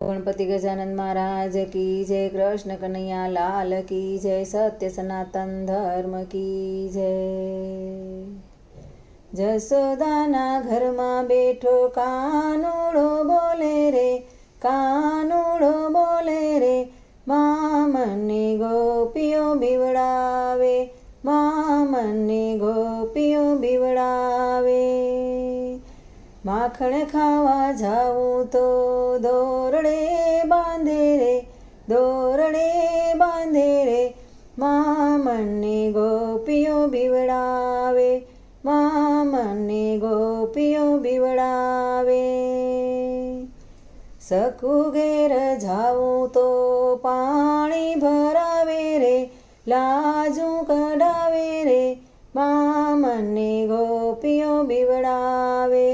गणपति गजानन महाराज की जय। कृष्ण कन्हैया लाल की जय। सत्य सनातन धर्म की जय। जसोदाना घर में बैठो कानूड़ो बोले रे, कानूड़ो बोले रे, माँ मने गोपियो बिवड़ावे, माँ मने गोपियो बिवड़ावे। माखण खावा जाऊँ तो दोरड़े बांधे रे, दोरड़े बांधे रे, माँ मने गोपियो बिवड़ावे, माँ मने गोपियो बिवड़ावे। सकू घेर जाऊँ तो पाणी भरावे रे, लाजू कढावे रे, माँ मने गोपियो बिवड़ावे,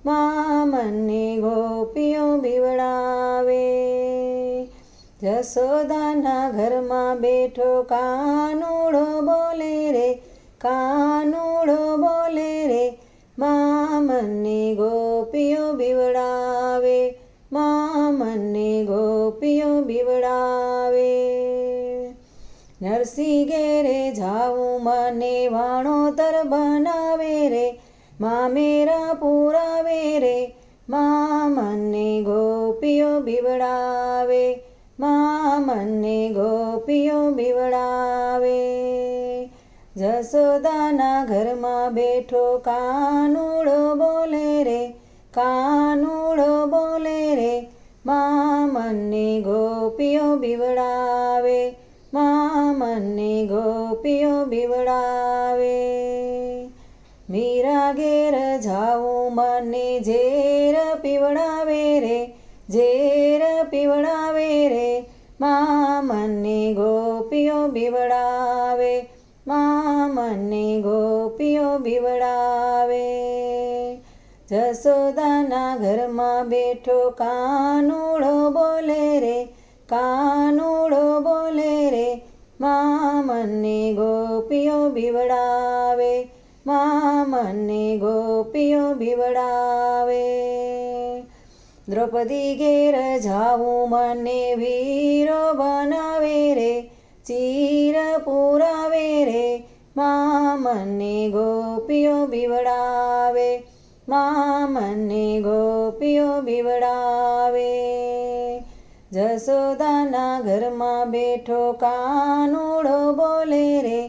माँ मने गोपियो बिवड़ावे। जसोदाना घर में बैठो कानूड़ो बोले रे, कानूड़ो बोले रे, माँ मने गोपियो बिवड़ावे, माँ मने गोपियो बिवड़ावे। नरसी घेरे जाऊँ मने वाणोतर बनावे रे, माँ मेरा पुरावे रे, माँ मने गोपियो बिवड़ावे, माँ मने गोपियो बिवड़ावे। जसोदाना घर में बैठो कानूड़ो बोले रे, कानूड़ो बोले रे, माँ मने गोपियो बिवड़ावे, माँ मने गोपियो बिवड़ावे। मीरा घेर जाऊँ मने झेर पीवड़ावे रे, झेर पीवड़ावे रे, माँ मने गोपियो बिवड़ावे, माँ मने गोपियो बिवड़ावे। जसोदाना घर में बैठो कानूड़ो बोले रे, कानूड़ो बोले रे, माँ मने गोपियो बिवड़ावे, माँ मने गोपियो बिवड़ावे। द्रौपदी घेर जाऊँ मने वीरो बनावे रे, चीर पुरावे रे, माँ मने गोपियो बिवड़ावे, माँ मने गोपियो बिवड़ावे। जसोदाना घर में बैठो कानूड़ो बोले रे,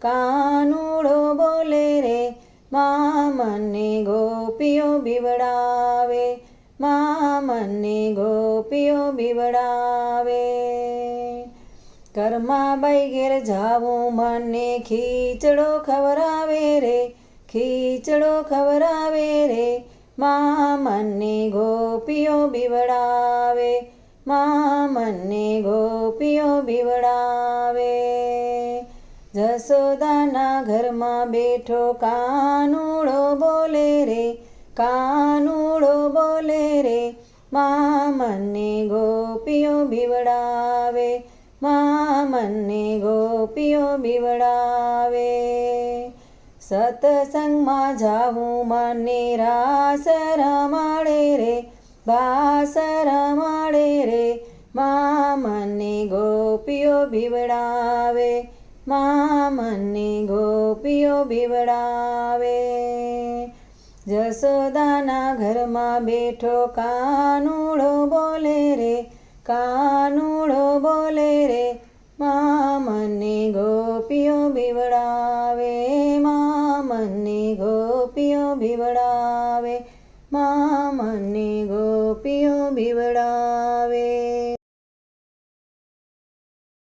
कानूड़ो बोले रे, माँ मने गोपियो बिवड़ावे, माँ मने गोपियो बिवड़ावे। कर्माबाई घेर जाऊँ मने खीचड़ो खवरावे रे, खीचड़ो खवरावे रे, माँ मने गोपियो बिवड़ावे, माँ मने गोपियो बिवड़ावे। जसोदाना घर में बैठो कानूड़ो बोले रे, कानूड़ो बोले रे, माँ मने गोपियो बिवड़ावे, माँ मने गोपियो बिवड़ावे। सत्संग में जाऊँ मने रास रमाड़े रे, बास रमाड़े रे, माँ मने गोपियो बिवड़ावे, माँ मने गोपियो बिवड़ावे। जसोदाना घर में बैठो कानूड़ो बोले रे, कानूड़ो बोले रे, माँ मने गोपियो बिवड़ावे, माँ मने गोपियो बिवड़ावे, माँ मने गोपियो बिवड़ावे।